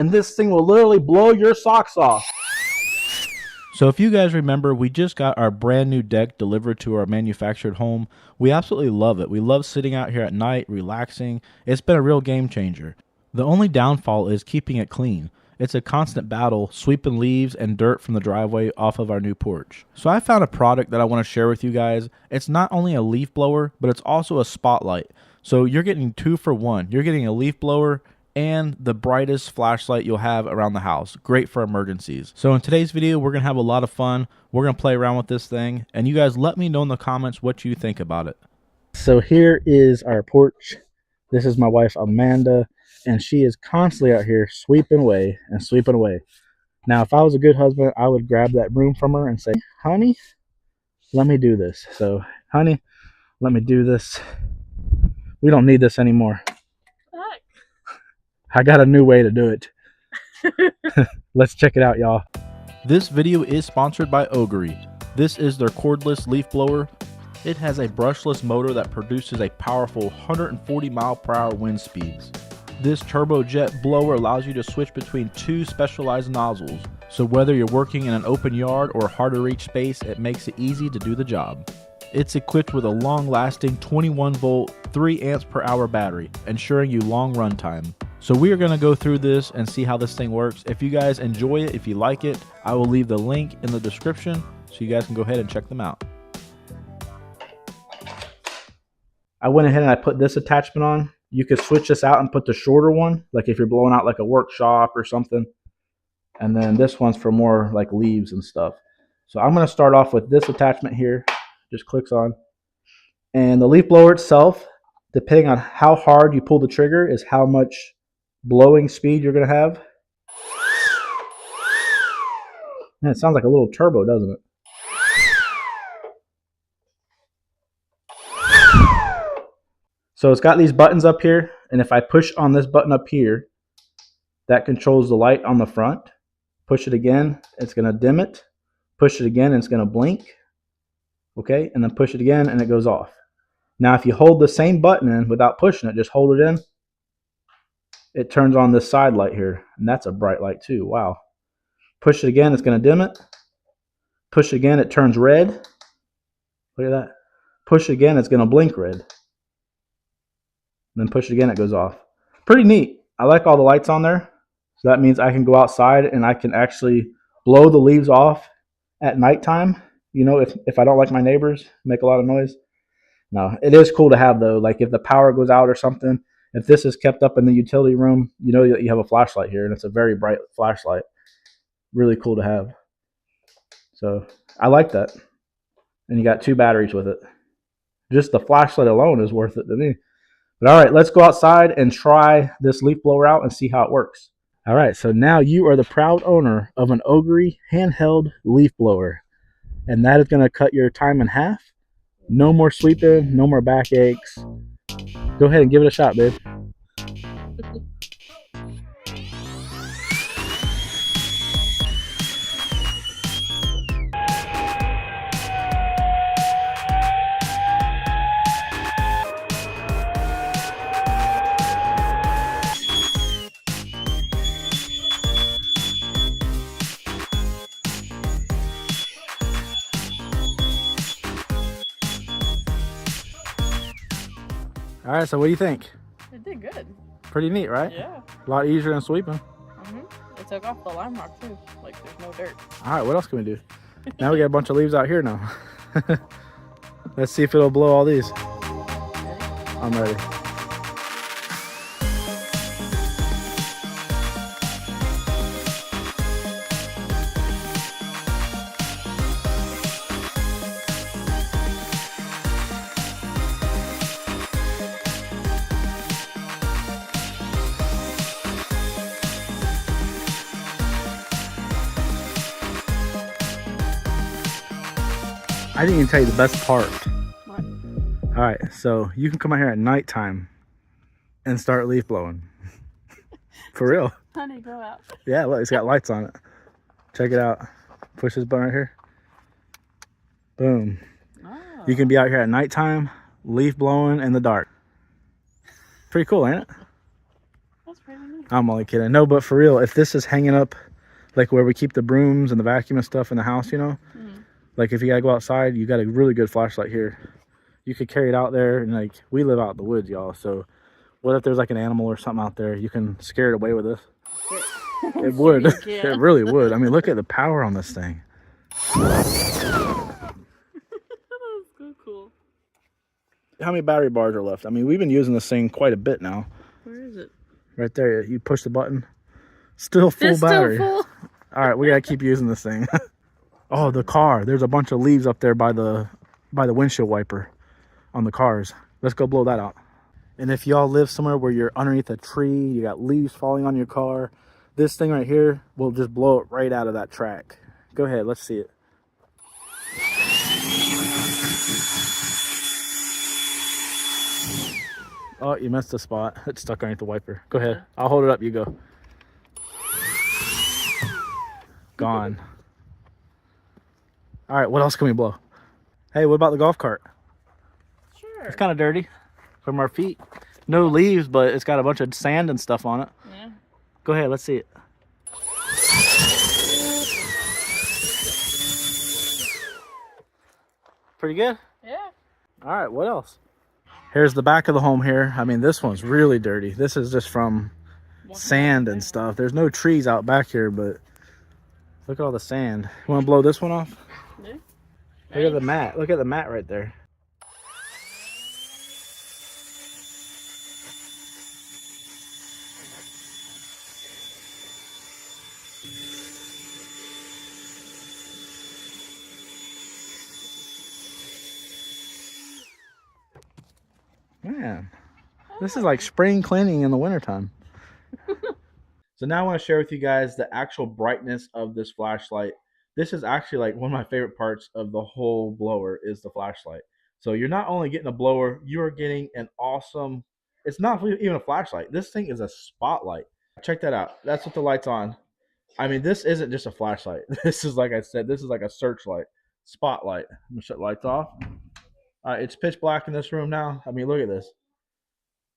and this thing will literally blow your socks off. So if you guys remember, we just got our brand new deck delivered to our manufactured home. We absolutely love it. We love sitting out here at night, relaxing. It's been a real game changer. The only downfall is keeping it clean. It's a constant battle sweeping leaves and dirt from the driveway off of our new porch. So I found a product that I want to share with you guys. It's not only a leaf blower, but it's also a spotlight. So you're getting 2 for 1. You're getting a leaf blower and the brightest flashlight you'll have around the house. Great for emergencies. So in today's video, we're going to have a lot of fun. We're going to play around with this thing, and you guys let me know in the comments what you think about it. So here is our porch. This is my wife, Amanda, and she is constantly out here sweeping away and sweeping away. Now, if I was a good husband, I would grab that broom from her and say, honey, let me do this. So, honey, let me do this. We don't need this anymore. I got a new way to do it. Let's check it out, y'all. This video is sponsored by Ogery. This is their cordless leaf blower. It has a brushless motor that produces a powerful 140 mile/hour wind speeds. This turbojet blower allows you to switch between 2 specialized nozzles. So whether you're working in an open yard or hard to reach space, it makes it easy to do the job. It's equipped with a long-lasting 21-volt, 3 amps per hour battery, ensuring you long run time. So we are going to go through this and see how this thing works. If you guys enjoy it, if you like it, I will leave the link in the description so you guys can go ahead and check them out. I went ahead and I put this attachment on. You could switch this out and put the shorter one, like if you're blowing out like a workshop or something. And then this one's for more like leaves and stuff. So I'm going to start off with this attachment here. Just clicks on. And the leaf blower itself, depending on how hard you pull the trigger, is how much blowing speed you're going to have. Man, it sounds like a little turbo, doesn't it? So it's got these buttons up here, and if I push on this button up here, that controls the light on the front. Push it again, it's going to dim it. Push it again, and it's going to blink. Okay, and then push it again, and it goes off. Now, if you hold the same button in without pushing it, just hold it in, it turns on this side light here, and that's a bright light too. Wow. Push it again, it's going to dim it. Push it again, it turns red. Look at that. Push it again, it's going to blink red. And then push it again, it goes off. Pretty neat. I like all the lights on there. So that means I can go outside and I can actually blow the leaves off at nighttime. You know, if I don't like my neighbors, make a lot of noise. No, it is cool to have though. Like if the power goes out or something, if this is kept up in the utility room, you know that you have a flashlight here, and it's a very bright flashlight. Really cool to have. So I like that. And you got 2 batteries with it. Just the flashlight alone is worth it to me. But all right, let's go outside and try this leaf blower out and see how it works. All right, so now you are the proud owner of an Ogery handheld leaf blower. And that is going to cut your time in half. No more sweeping, no more backaches. Go ahead and give it a shot, babe. All right, so what do you think? It did good. Pretty neat, right? Yeah. A lot easier than sweeping. It took off the lime rock too. Like there's no dirt. All right, what else can we do? Now we got a bunch of leaves out here now. Let's see if it'll blow all these. I'm ready. I didn't even tell you the best part. What? All right, so you can come out here at nighttime and start leaf blowing. For real. Honey, go out. Yeah, look, it's got lights on it. Check it out. Push this button right here. Boom. Oh. You can be out here at nighttime, leaf blowing in the dark. Pretty cool, ain't it? That's pretty neat. I'm only kidding. No, but for real, if this is hanging up like where we keep the brooms and the vacuum and stuff in the house, you know, like if you gotta go outside, you got a really good flashlight here. You could carry it out there, and like we live out in the woods, y'all. So what if there's like an animal or something out there? You can scare it away with this. It would. It really would. I mean, look at the power on this thing. That's so cool. How many battery bars are left? I mean, we've been using this thing quite a bit now. Where is it? Right there. You push the button. Still full battery. Still full. All right, we gotta keep using this thing. Oh, the car. There's a bunch of leaves up there by the windshield wiper on the cars. Let's go blow that out. And if y'all live somewhere where you're underneath a tree, you got leaves falling on your car, this thing right here will just blow it right out of that track. Go ahead, let's see it. Oh, you missed the spot. It's stuck underneath the wiper. Go ahead. I'll hold it up. You go. Gone. All right, what else can we blow? Hey, what about the golf cart? Sure. It's kind of dirty from our feet. No leaves, but it's got a bunch of sand and stuff on it. Yeah. Go ahead, let's see it. Pretty good? Yeah. All right, what else? Here's the back of the home here. I mean, this one's really dirty. This is just from sand and stuff. There's no trees out back here, but look at all the sand. You want to blow this one off? Yeah. Look at the mat. Look at the mat right there. Man, this is like spring cleaning in the wintertime. So now I want to share with you guys the actual brightness of this flashlight. This is actually like one of my favorite parts of the whole blower is the flashlight. So you're not only getting a blower, you are getting an awesome, it's not even a flashlight. This thing is a spotlight. Check that out. That's what the light's on. I mean, this isn't just a flashlight. This is, like I said, this is like a searchlight, spotlight. I'm gonna shut the lights off. It's pitch black in this room now. I mean, look at this.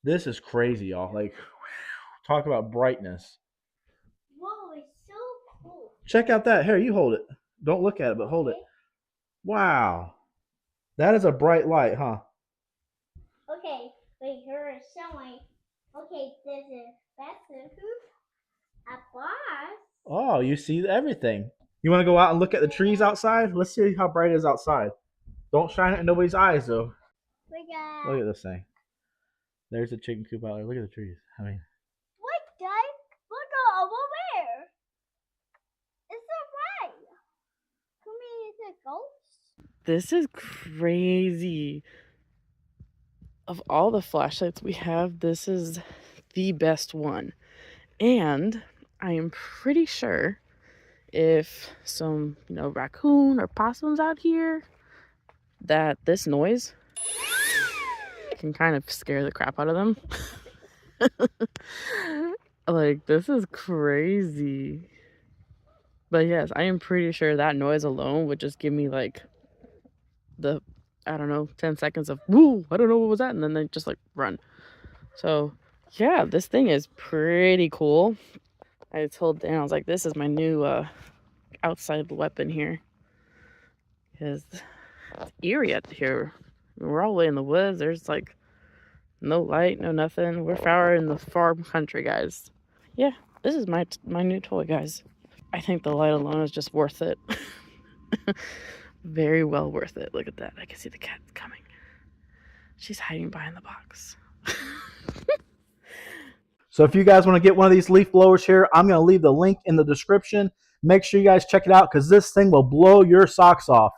This is crazy, y'all. Like, talk about brightness. Whoa, it's so cool. Check out that. Here, you hold it. Don't look at it, but hold it. Wow. That is a bright light, huh? Okay, wait, here is showing. Okay, that's a hoop, a box. Oh, you see everything. You want to go out and look at the trees outside? Let's see how bright it is outside. Don't shine it in nobody's eyes, though. Look at this thing. There's a chicken coop out there. Look at the trees. I mean, What, guys? Look over there. It's a ray. Come here, it's a ghost. This is crazy. Of all the flashlights we have, this is the best one. And I am pretty sure if some, raccoon or possums out here, that this noise can kind of scare the crap out of them. Like, this is crazy. But yes, I am pretty sure that noise alone would just give me like the, I don't know, 10 seconds of, woo, I don't know what was that, and then they just like run. So yeah, this thing is pretty cool. I told Dan, I was like, this is my new outside weapon here. Because it's eerie out here. We're all the way in the woods. There's like no light, no nothing. We're far in the farm country, guys. Yeah, this is my new toy, guys. I think the light alone is just worth it. Very well worth it. Look at that. I can see the cat coming. She's hiding behind the box. so if you guys want to get one of these leaf blowers here, I'm going to leave the link in the description. Make sure you guys check it out because this thing will blow your socks off.